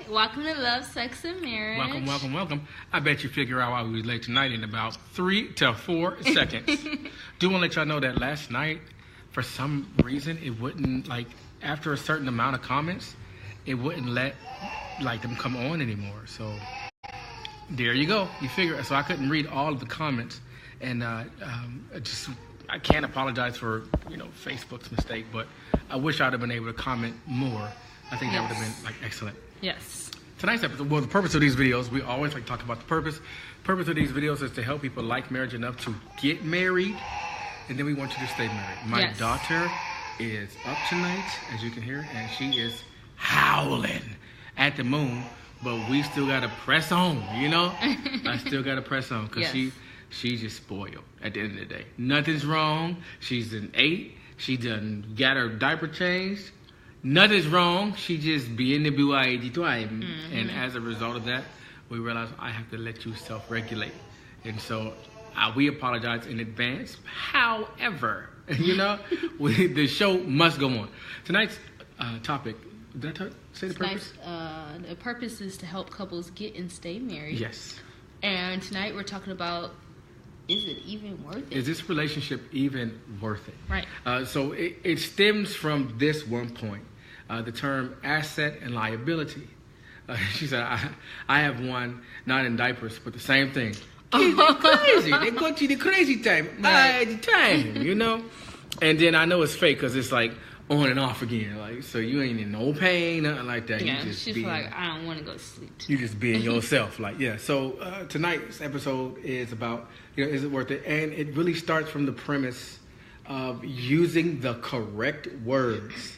Welcome to Love, Sex, and Marriage. Welcome. I bet you figure out why we was late tonight in about 3 to 4 seconds. Do want to let y'all know that last night, for some reason, it wouldn't, after a certain amount of comments, it wouldn't let, them come on anymore. So, there you go. You figure. So I couldn't read all of the comments. And I can't apologize for, Facebook's mistake, but I wish I'd have been able to comment more. I think that would have been excellent. Yes. Tonight's episode, well, the purpose of these videos, we always talk about the purpose. Purpose of these videos is to help people like marriage enough to get married, and then we want you to stay married. My daughter is up tonight, as you can hear, and she is howling at the moon, but we still got to press on, I still got to press on because she's just spoiled at the end of the day. Nothing's wrong. She's an 8. She done got her diaper changed. Nothing's wrong. She just being the BYD time. And as a result of that, we realized I have to let you self-regulate. And so we apologize in advance. However, the show must go on. Tonight's topic, did I say the purpose? The purpose is to help couples get and stay married. Yes. And tonight we're talking about, is it even worth it? Is this relationship even worth it? Right. So it stems from this one point, the term asset and liability. She said, I have one, not in diapers, but the same thing. They're crazy. They go to the crazy time. Right. The time, And then I know it's fake because it's on and off again. So you ain't in no pain, nothing like that. Yeah, you just she's I don't want to go to sleep. You just being yourself. So tonight's episode is about, is it worth it? And it really starts from the premise of using the correct words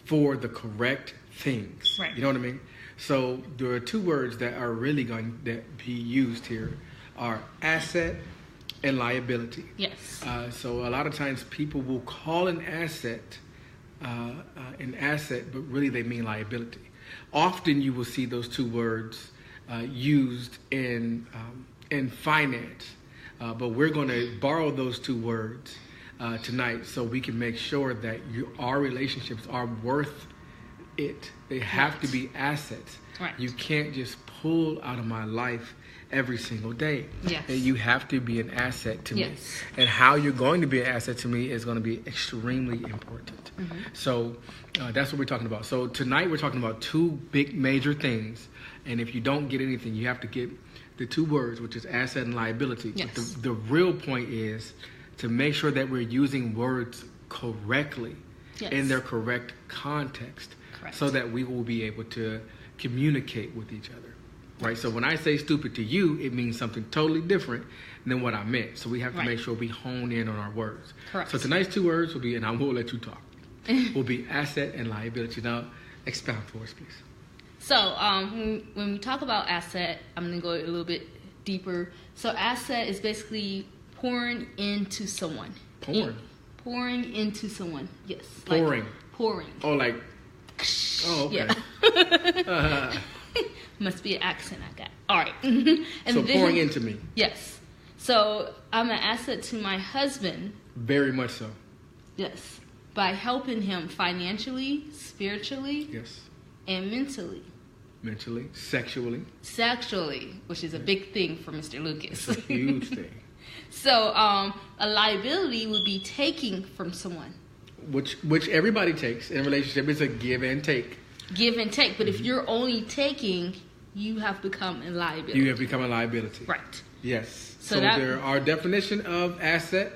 for the correct things. Right. You know what I mean? So there are 2 words that are really going to be used here are asset and liability. Yes. So a lot of times people will call an asset, but really they mean liability. Often you will see those 2 words used in finance, but we're going to borrow those 2 words tonight so we can make sure that our relationships are worth it. They have to be assets. Right. You can't just pull out of my life every single day. Yes. And you have to be an asset to me. Yes. And how you're going to be an asset to me is going to be extremely important. So that's what we're talking about. So tonight we're talking about 2 big major things. And if you don't get anything, you have to get the 2 words, which is asset and liability. Yes. But the real point is to make sure that we're using words correctly in their correct context. Correct. So that we will be able to communicate with each other. Right? So when I say stupid to you, it means something totally different than what I meant. So we have to make sure we hone in on our words. Correct. So tonight's 2 words will be, and I will let you talk, will be asset and liability. Now, expound for us, please. So when we talk about asset, I'm going to go a little bit deeper. So asset is basically pouring into someone. Pouring into someone. Yes. Pouring. Pouring. Oh, oh, okay. Yeah. Must be an accent I got. All right. And so pouring into me. Yes. So I'm an asset to my husband. Very much so. Yes. By helping him financially, spiritually, and mentally. Mentally, sexually. Sexually, which is a big thing for Mr. Lucas. It's a huge thing. So a liability would be taking from someone. Which everybody takes in a relationship. It's a give and take. Give and take. But if you're only taking, you have become a liability. You have become a liability. Right. Yes. So our definition of asset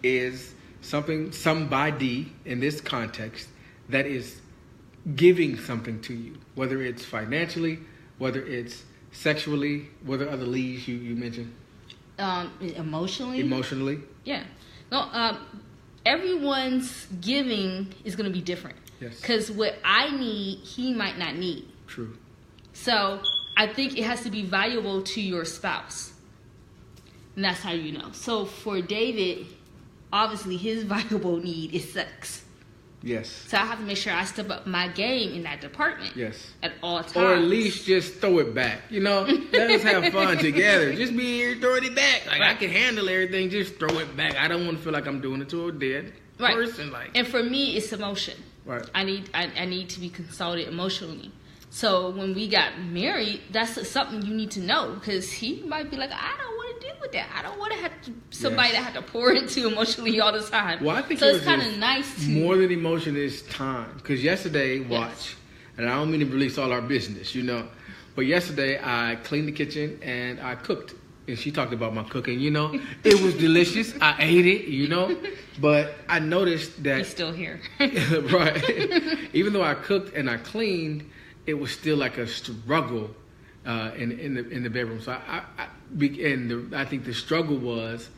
is somebody in this context that is giving something to you, whether it's financially, whether it's sexually, whether other leads you mentioned. Emotionally. Emotionally. Yeah. No. Everyone's giving is going to be different. Yes. Because what I need, he might not need. True. So I think it has to be valuable to your spouse. And that's how you know. So for David, obviously his valuable need is sex. Yes. So I have to make sure I step up my game in that department. Yes. At all times. Or at least just throw it back. Let us have fun together. Just be here throwing it back. I can handle everything. Just throw it back. I don't want to feel like I'm doing it to a dead person. And for me, it's emotion. Right. I need to be consulted emotionally. So when we got married, that's something you need to know, because he might be like, I don't want to deal with that. I don't want to have somebody that have to pour into emotionally all the time. Well, I think so. It's kind of nice to more than emotion is time. Because yesterday, and I don't mean to release all our business, but yesterday I cleaned the kitchen and I cooked. And she talked about my cooking, It was delicious. I ate it, But I noticed that... He's still here. Right. Even though I cooked and I cleaned, it was still like a struggle in the bedroom. So I think the struggle was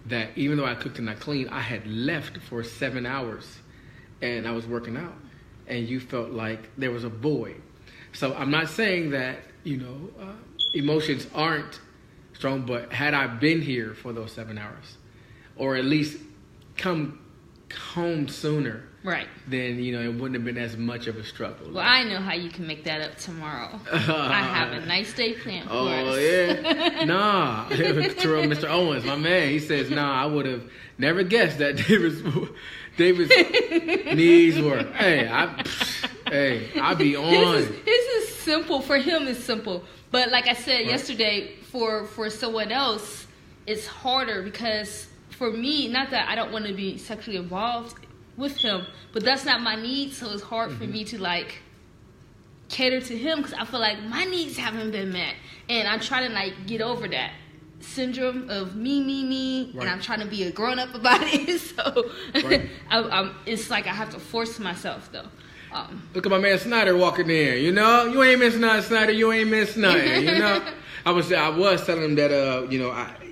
that even though I cooked and I cleaned, I had left for 7 hours. And I was working out. And you felt like there was a void. So I'm not saying that, emotions aren't strong, but had I been here for those 7 hours, or at least come home sooner, right? Then it wouldn't have been as much of a struggle. Well, I know how you can make that up tomorrow. I have a nice day planned for us. Oh yeah, nah. Mr. Owens, my man, he says, nah. I would have never guessed that David's knees were. Hey, I be on. His is simple for him. It's simple, but like I said yesterday. For someone else, it's harder, because for me, not that I don't want to be sexually involved with him, but that's not my need, so it's hard for me to cater to him, because I feel like my needs haven't been met, and I'm trying to get over that syndrome of me, and I'm trying to be a grown up about it. So it's like I have to force myself though. Look at my man Snyder walking in. You ain't missing nothing, Snyder. You ain't missing nothing. I was telling him that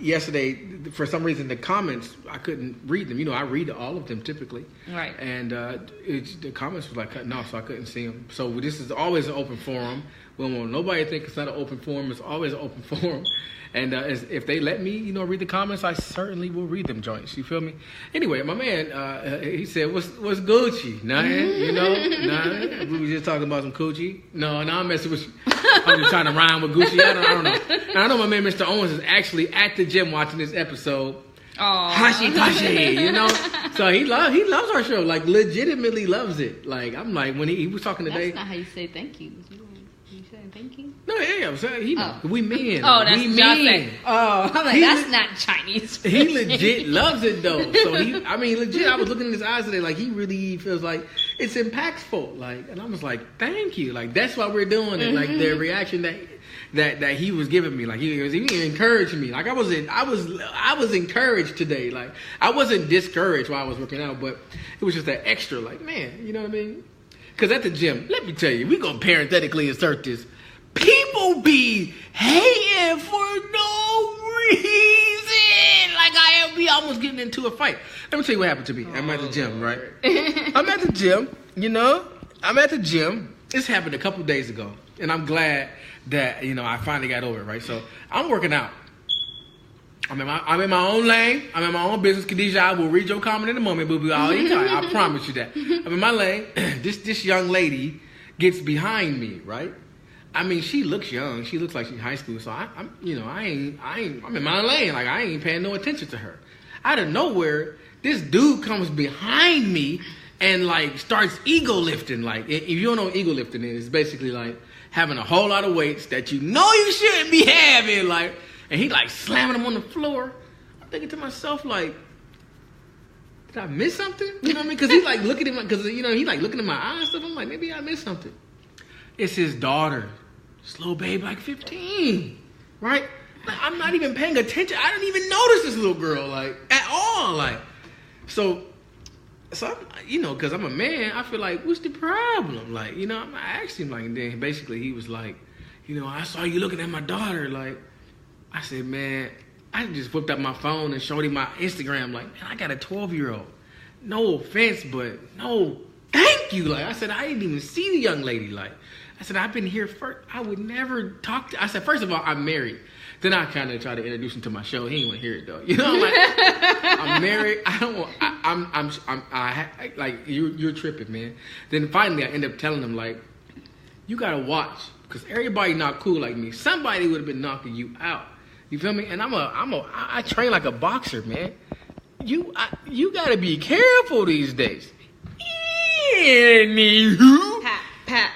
yesterday, for some reason, the comments I couldn't read them. I read all of them typically, right? And the comments was cutting off, so I couldn't see them. So this is always an open forum. We don't want nobody to think it's not an open forum. It's always an open forum. And if they let me, read the comments, I certainly will read them joints. You feel me? Anyway, my man, he said, "What's Gucci? Nothing, nothing. We were just talking about some coochie. No, I'm messing with you. I'm just trying to rhyme with Gucci. I don't know. Now, I know my man, Mr. Owens, is actually at the gym watching this episode. Hashi, So he loves our show. Legitimately loves it. I'm when he was talking today. That's not how you say thank you. You saying thank you? No, yeah, I'm saying we men. Oh, that's we men. Oh, I'm like, that's not Chinese. He legit loves it though. So legit. I was looking in his eyes today, he really feels like it's impactful. And I was like, thank you. That's why we're doing it. The reaction that he was giving me, he encouraged me. I was encouraged today. I wasn't discouraged while I was working out, but it was just that extra. Man, you know what I mean? Because at the gym, let me tell you, we're going to parenthetically insert this. People be hating for no reason. I be almost getting into a fight. Let me tell you what happened to me. I'm at the gym, right? I'm at the gym, I'm at the gym. This happened a couple days ago. And I'm glad that, I finally got over it, right? So I'm working out. I'm in my own lane. I'm in my own business. Khadijah, I will read your comment in a moment, boo-boo. I promise you that. I'm in my lane. This young lady gets behind me, right? She looks young. She looks like she's in high school. So I'm in my lane. I ain't paying no attention to her. Out of nowhere, this dude comes behind me and starts ego lifting. If you don't know what ego lifting is, it's basically having a whole lot of weights that you shouldn't be having. And he slamming them on the floor. I'm thinking to myself, did I miss something? You know what I mean? Because he looking at my, he looking in my eyes and stuff. I'm like, maybe I missed something. It's his daughter, this little babe, 15, right? I'm not even paying attention. I didn't even notice this little girl, at all, So I'm, because I'm a man, I feel what's the problem? I asked him, and then basically he was I saw you looking at my daughter, I said, man, I just whipped out my phone and showed him my Instagram. Man, I got a 12-year-old. No offense, but no, thank you. I said, I didn't even see the young lady. I said, I've been here first. I would never talk to. I said, first of all, I'm married. Then I kind of try to introduce him to my show. He ain't want to hear it though. I'm married. I don't want. You're tripping, man. Then finally, I end up telling him you gotta watch, because everybody not cool like me. Somebody would have been knocking you out. You feel me? And I train like a boxer, man. You gotta be careful these days. Anywho. Pat.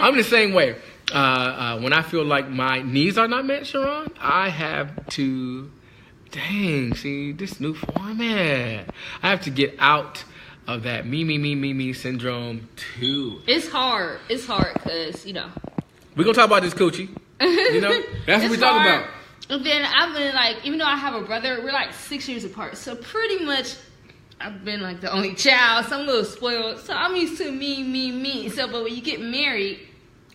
I'm the same way. When I feel like my needs are not met, Sharon, I have to, see this new format. I have to get out of that me syndrome too. It's hard. It's hard because, We're going to talk about this coochie. That's what we talk about. And then I've been like, even though I have a brother, we're like 6 years apart. So pretty much I've been like the only child. So I'm a little spoiled. So I'm used to me. So, but when you get married,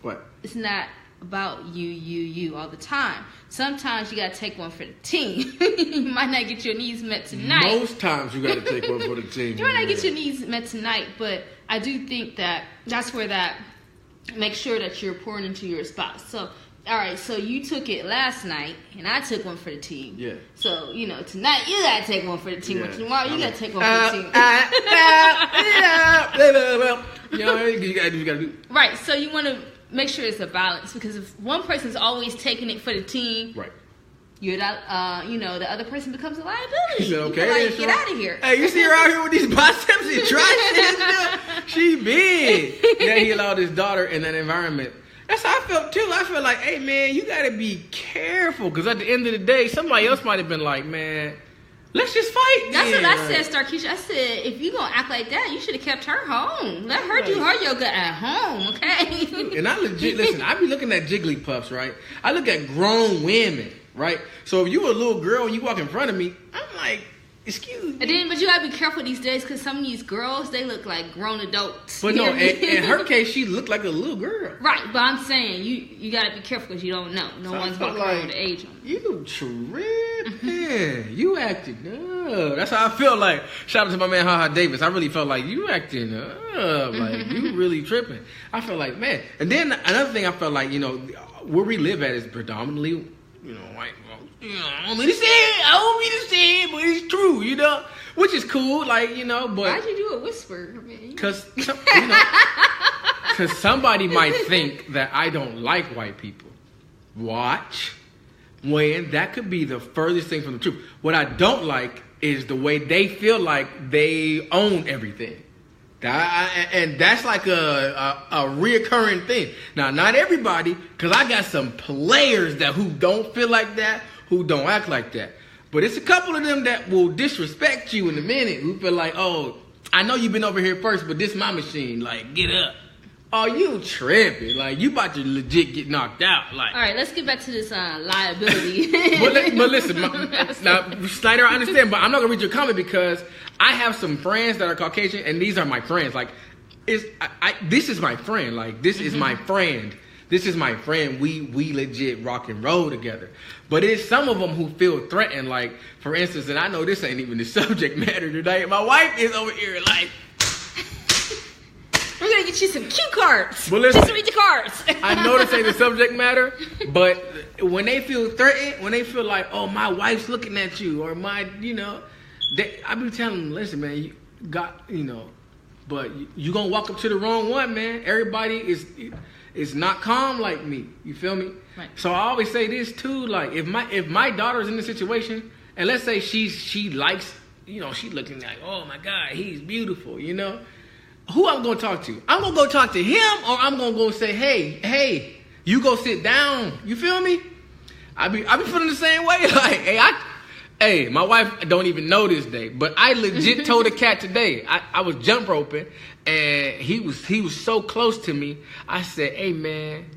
what? It's not about you all the time. Sometimes you got to take one for the team. You might not get your needs met tonight. Most times you got to take one for the team. You might not get your needs met tonight, but I do think that's where that make sure that you're pouring into your spouse. So, all right, so you took it last night, and I took one for the team. Yeah. So, tonight you got to take one for the team. Yeah. But tomorrow you got to take one for the team. You got to do. Right, so you want to make sure it's a balance, because if one person's always taking it for the team, right, you're not, the other person becomes a liability. He said, okay, get out of here. Hey, you see her out here with these biceps and triceps? She big. Then he allowed his daughter in that environment. That's how I felt too. I feel like, hey man, you gotta be careful, because at the end of the day, somebody else might have been like, man, let's just fight. That's what I said, Starkeisha. I said, if you gonna act like that, you should have kept her home. Let her do her yoga at home, okay? And I legit, listen, I be looking at Jigglypuffs, right? I look at grown women, right? So if you a little girl and you walk in front of me, I'm like, excuse me. But you gotta be careful these days, because some of these girls, they look like grown adults. But no, in her case, she looked like a little girl. Right, but I'm saying, you gotta be careful, because you don't know. No one's walking around with the age on you. You tripping. You acting up. That's how I feel like. Shout out to my man, Haha Davis. I really felt like you acting up. Like, you really tripping. I felt like, man. And then another thing I felt like, where we live at is predominantly, white. I don't mean to say it, but it's true, which is cool, but why'd you do a whisper? Because somebody might think that I don't like white people. Watch, when that could be the furthest thing from the truth. What I don't like is the way they feel like they own everything. And that's like a reoccurring thing. Now, not everybody, because I got some players who don't feel like that, who don't act like that. But it's a couple of them that will disrespect you in a minute, who feel like, oh, I know you've been over here first, but this my machine. Like, get up. Oh, you tripping. Like, you about to legit get knocked out. Like, all right, let's get back to this liability. but listen, now, Snyder, I understand, but I'm not going to read your comment, because I have some friends that are Caucasian, and these are my friends. Like, this is my friend. Like, this is my friend. This is my friend. We legit rock and roll together. But it's some of them who feel threatened. Like, for instance, and I know this ain't even the subject matter tonight. My wife is over here like, we're going to get you some cue cards. Well, listen, just read the cards. I know this ain't the subject matter, but when they feel threatened, when they feel like, oh, my wife's looking at you, or my, I be telling them, listen, man, you got, but you going to walk up to the wrong one, man. Everybody is not calm like me. You feel me? Right. So I always say this too, like, if my daughter's in the situation, and let's say she likes, she looking like, oh my God, he's beautiful, who I'm going to talk to? I'm going to go talk to him, or I'm going to go say, hey, you go sit down. You feel me? I be feeling the same way. Like, hey, my wife don't even know this day, but I legit told a cat today. I was jump roping, and he was so close to me. I said, hey man,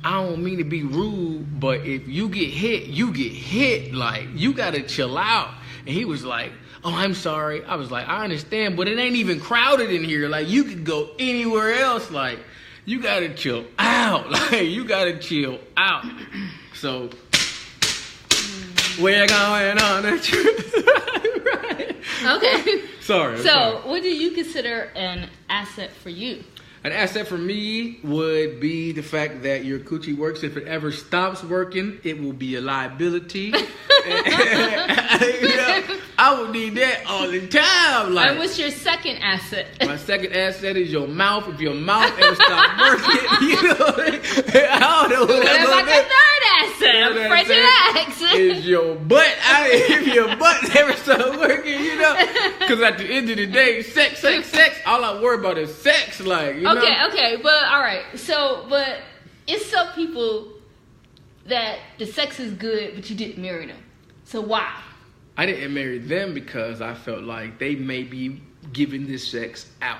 I don't mean to be rude, but if you get hit, you get hit. Like, you gotta chill out. And he was like, oh, I'm sorry. I was like, I understand, but it ain't even crowded in here. Like, you could go anywhere else. Like, you gotta chill out. Like, you gotta chill out. So, we're going on a trip. Right. Okay. Sorry. So, what do you consider an asset for you? An asset for me would be the fact that your coochie works. If it ever stops working, it will be a liability. I would need that all the time. Like, and what's your second asset? My second asset is your mouth. If your mouth ever stops working, I don't know what about the third asset. I'm afraid to ask. Is your butt if your butt never started working, you know? Because at the end of the day, sex. All I worry about is sex, like, you know? Okay, but all right. So, but it's some people that the sex is good, but you didn't marry them. So why? I didn't marry them because I felt like they may be giving this sex out.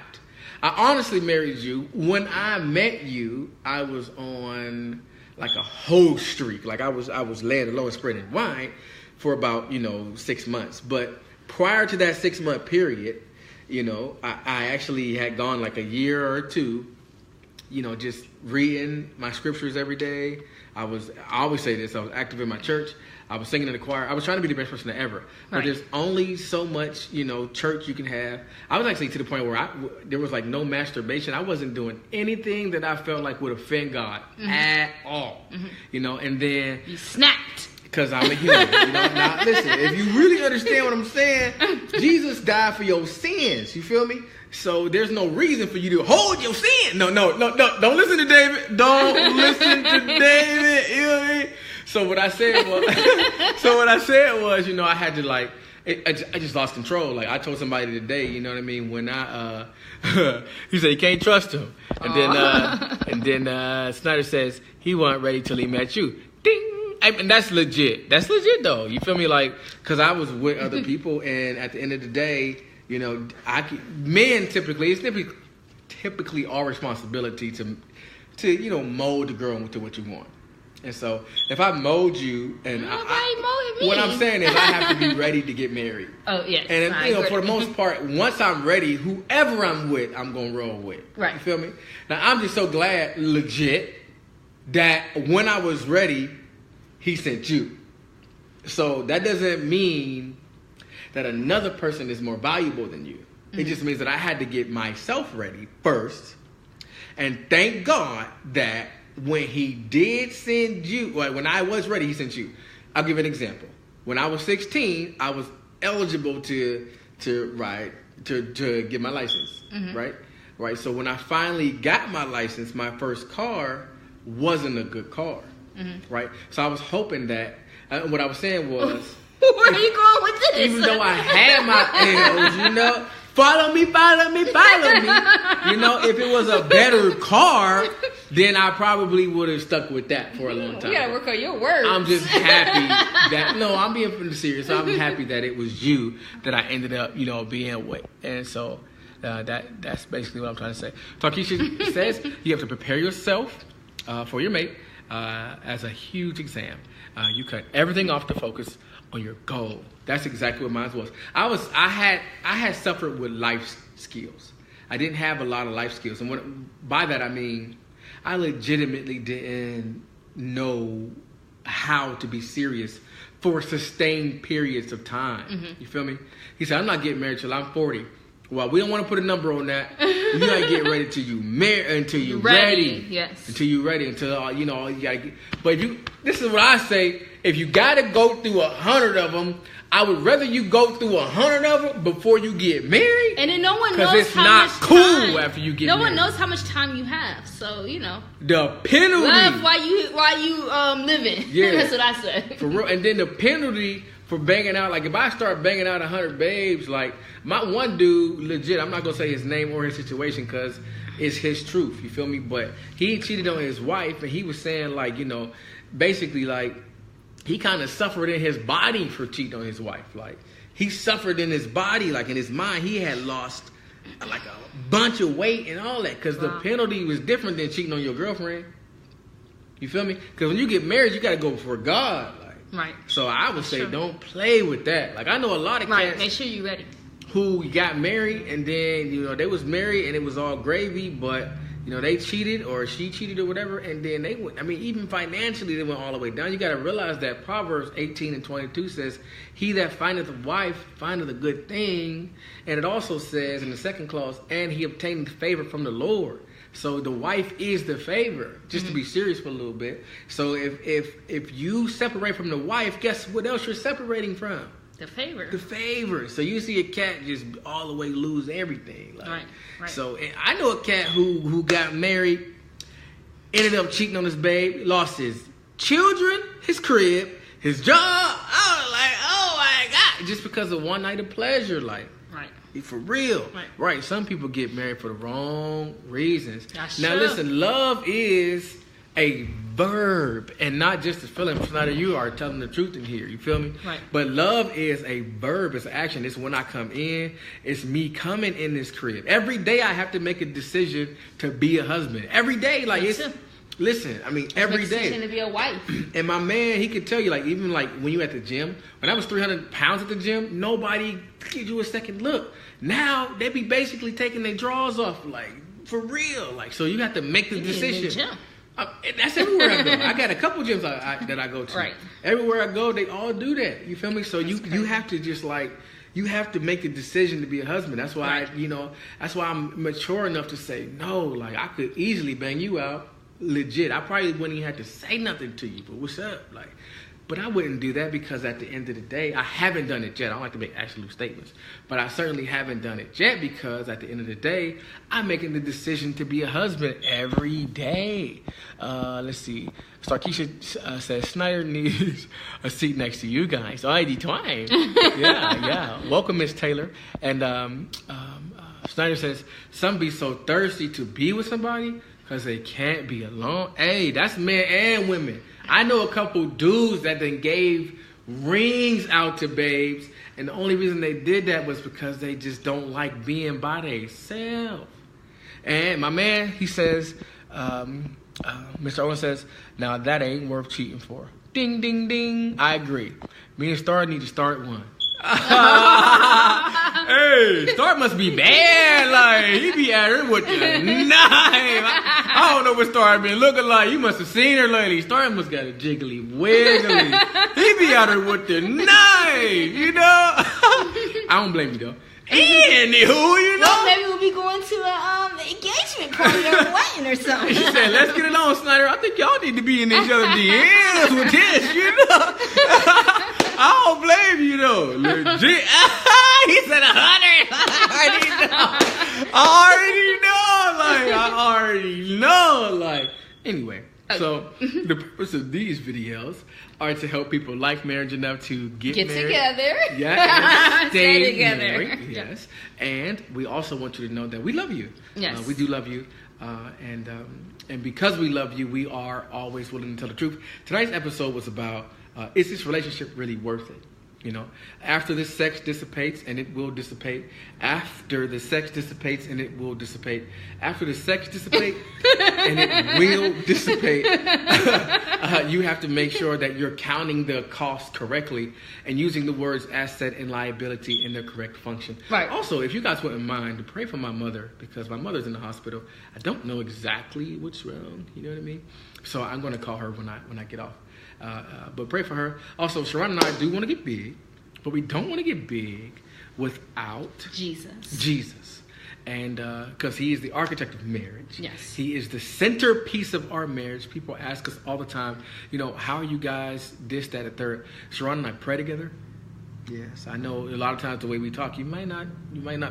I honestly married you. When I met you, I was on like a whole streak. Like I was laying low and spreading wine for about 6 months. But prior to that 6 month period, I actually had gone like a year or two, just reading my scriptures every day. I always say this. I was active in my church. I was singing in the choir. I was trying to be the best person ever. But right. There's only so much, church you can have. I was actually to the point where there was like no masturbation. I wasn't doing anything that I felt like would offend God at all. And then... You snapped. Because I'm a human. Now, listen, if you really understand what I'm saying, Jesus died for your sins. You feel me? So there's no reason for you to hold your sin. No. Don't listen to David. Don't listen to David. You know what I mean? So what I said was, I had to like, I just lost control. Like I told somebody today, you know what I mean? When he said you can't trust him. And then Snyder says he wasn't ready till he met you. Ding. And that's legit. That's legit though. You feel me? Like, cause I was with other people and at the end of the day, men typically our responsibility to mold the girl into what you want. And so if I mold you and what I'm saying is I have to be ready to get married. Oh yes. And for the most part, once I'm ready, whoever I'm with, I'm gonna roll with. Right. You feel me? Now I'm just so glad, legit, that when I was ready, he sent you. So that doesn't mean that another person is more valuable than you. It just means that I had to get myself ready first. And thank God that when he did send you, like when I was ready, he sent you. I'll give you an example. When I was 16, I was eligible to get my license, right? So when I finally got my license, my first car wasn't a good car, right? So I was hoping that, what I was saying was, where are you going with this? Even though I had my L's, follow me. If it was a better car, then I probably would have stuck with that for a long time. You gotta work on your words. I'm just happy that, I'm being serious. I'm happy that it was you that I ended up, being with. And so that's basically what I'm trying to say. Tarkisha says you have to prepare yourself for your mate as a huge exam. You cut everything off to focus on your goal. That's exactly what mine was. I had suffered with life skills. I didn't have a lot of life skills, and by that I mean I legitimately didn't know how to be serious for sustained periods of time. You feel me? He said, I'm not getting married till I'm 40. Well, we don't want to put a number on that. You gotta get ready until you're ready. Yes. Until you're ready. Until you gotta get. But this is what I say. If you gotta go through 100 of them, I would rather you go through 100 of them before you get married. And then no one knows how much time. Because it's not cool after you get married. No one knows how much time you have. So the penalty. Love while you living. Yeah. That's what I say. For real. And then the penalty for banging out, like if I start banging out 100 babes, like my one dude, legit, I'm not gonna say his name or his situation because it's his truth, you feel me? But he cheated on his wife, and he was saying like, basically like he kind of suffered in his body for cheating on his wife. Like he suffered in his body, like in his mind, he had lost like a bunch of weight and all that because the penalty was different than cheating on your girlfriend. You feel me? Because when you get married, you got to go before God. Right. So I would say don't play with that. Like I know a lot of cats make sure you're ready. Who got married and then they was married and it was all gravy, but they cheated or she cheated or whatever, and then they went. I mean, even financially, they went all the way down. You got to realize that Proverbs 18:22 says, "He that findeth a wife findeth a good thing," and it also says in the second clause, "And he obtained favor from the Lord." So the wife is the favor, just to be serious for a little bit. So if you separate from the wife, guess what else you're separating from? The favor. The favor. So you see a cat just all the way lose everything. Like, right. So I know a cat who got married, ended up cheating on his babe, lost his children, his crib, his job. I was like, oh my God. Just because of one night of pleasure, like. Right. For real. Right. Some people get married for the wrong reasons. Now listen, love is a verb and not just a feeling. Snyder, you are telling the truth in here. You feel me? Right. But love is a verb. It's an action. It's when I come in. It's me coming in this crib. Every day I have to make a decision to be a husband. Every day. Like it's... Listen, I mean, every day. To be a wife. And my man, he could tell you, like, even like when you at the gym, when I was 300 pounds at the gym, nobody gives you a second look. Now, they be basically taking their drawers off, like, for real. Like, so you have to make the decision. That's everywhere I go. I got a couple gyms that I go to. Right. Everywhere I go, they all do that. You feel me? So you have to just, like, you have to make the decision to be a husband. That's why, that's why I'm mature enough to say, no, like, I could easily bang you out. Legit, I probably wouldn't even have to say nothing to you, but what's up? Like, but I wouldn't do that because at the end of the day, I haven't done it yet. I don't like to make absolute statements, but I certainly haven't done it yet because at the end of the day, I'm making the decision to be a husband every day. Let's see. Starkeisha says Snyder needs a seat next to you guys. ID twine. Yeah. Welcome, Miss Taylor. And Snyder says some be so thirsty to be with somebody because they can't be alone. Hey, that's men and women. I know a couple dudes that then gave rings out to babes, and the only reason they did that was because they just don't like being by themselves. And my man, he says, Mr. Owen says, now that ain't worth cheating for. Ding, ding, ding. I agree. Me and Star need to start one. Hey, Star must be bad. Like, he be at her with the knife. I don't know what Star been looking like. You must have seen her lately. Star must got a jiggly wiggly. He be at her with the knife, you know? I don't blame you, though. Anywho, you know? Well, maybe we'll be going to an engagement party or a wedding or something. He said, let's get it on, Snyder. I think y'all need to be in each other's DMs with this, you know? I don't blame you, though. Legit. He said 100. I already know. Like, anyway. So, the purpose of these videos are to help people like marriage enough to get married. Together. Yeah, and stay together. Married, yes. And we also want you to know that we love you. Yes. We do love you. And because we love you, we are always willing to tell the truth. Tonight's episode was about, is this relationship really worth it? You know, after the sex dissipates, and it will dissipate. After the sex dissipates, and it will dissipate. After the sex dissipates, and it will dissipate. You have to make sure that you're counting the cost correctly and using the words asset and liability in their correct function. Right. Also, if you guys wouldn't mind, to pray for my mother, because my mother's in the hospital. I don't know exactly what's wrong. You know what I mean? So I'm going to call her when I get off. But pray for her. Also, Sharon and I do want to get big, but we don't want to get big without Jesus. And because he is the architect of marriage. Yes. He is the centerpiece of our marriage. People ask us all the time, you know, how are you guys this, that, and third? Sharon and I pray together. Yes, I know a lot of times the way we talk, you might not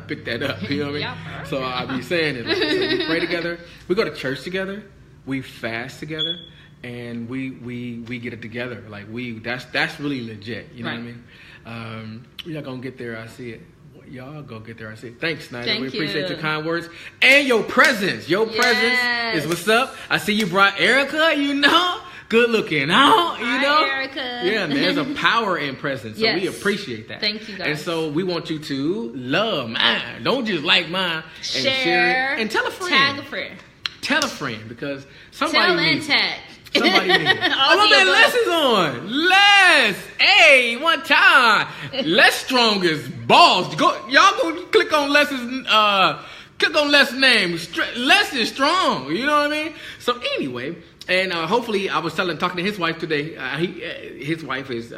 pick that up. You know what I mean? Yeah, so I'll be saying it. Like, so we pray together. We go to church together. We fast together. And we get it together. Like that's really legit. You know what I mean? Y'all gonna get there. I see it. Y'all go get there. I see it. Thanks, Snyder. We appreciate your kind words and your presence. Your presence is what's up. I see you brought Erica. You know, good looking. Huh? You know, Erica. Yeah, man. There's a power in presence. So we appreciate that. Thank you, guys. And so we want you to love mine. Don't just like mine. And share it. And tell a friend. Tag a friend. Tell a friend because somebody needs it. Tag. Somebody needs it. Oh, my man, Les is on. Les, hey, one time. Les strong as balls. Y'all go click on Les's name. Les is strong. You know what I mean? So anyway, and hopefully, I was talking to his wife today. His wife is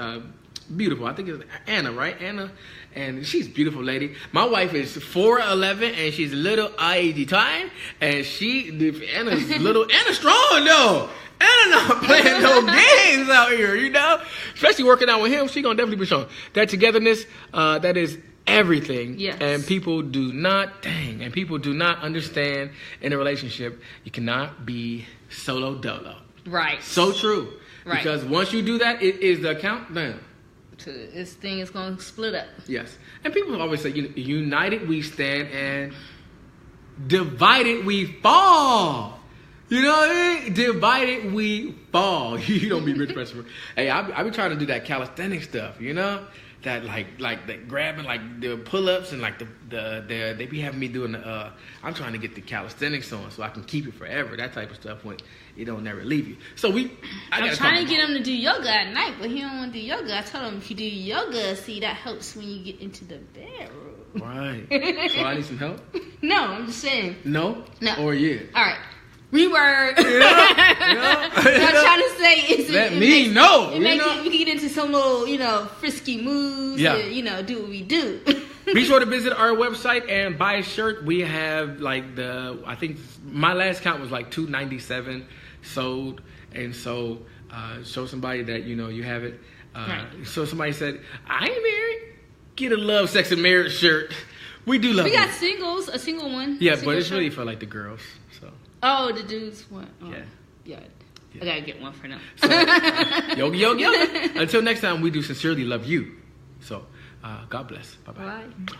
beautiful. I think it's Anna, right? Anna. And she's a beautiful lady. My wife is 4'11", and she's a little IED time. And Anna's little. Anna's strong, though. Anna not playing no games out here, you know? Especially working out with him, she gonna definitely be strong. That togetherness, that is everything. Yes. And people do not understand in a relationship, you cannot be solo dolo. Right. So true. Right. Because once you do that, it is the countdown. This thing is going to split up. Yes. And people always say, united we stand and divided we fall. You know what I mean? Divided we fall. You don't be rich, person. Hey, I be trying to do that calisthenics stuff, you know? That like the grabbing like the pull-ups and like the they be having me doing the I'm trying to get the calisthenics on so I can keep it forever. That type of stuff when it don't never leave you. So I'm trying to get him to do yoga at night, but he don't want to do yoga. I told him if you do yoga, see that helps when you get into the bedroom. Right. So I need some help? No, I'm just saying. No? No. Or yeah. All right. Reword. Yeah. What I'm trying to say is let me know. We can get into some little, frisky moves. Yeah. And, do what we do. Be sure to visit our website and buy a shirt. We have I think my last count was like 297 sold, and so show somebody that you have it. Right. So somebody said, I ain't married. Get a love, sex, and marriage shirt. We do love. We got singles, a single one. Yeah, but it's really for like the girls. So. Oh, the dudes want. Oh. Yeah. I gotta get one for now. So, yoga. Until next time, we do sincerely love you. So, God bless. Bye-bye. Bye.